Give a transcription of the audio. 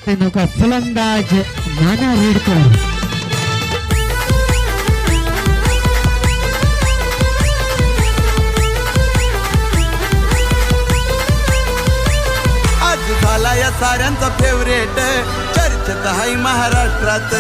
का फलंदाज नाना रेडकर आज झाला या साऱ्यांचा फेवरेट चर्चेत हाय महाराष्ट्रात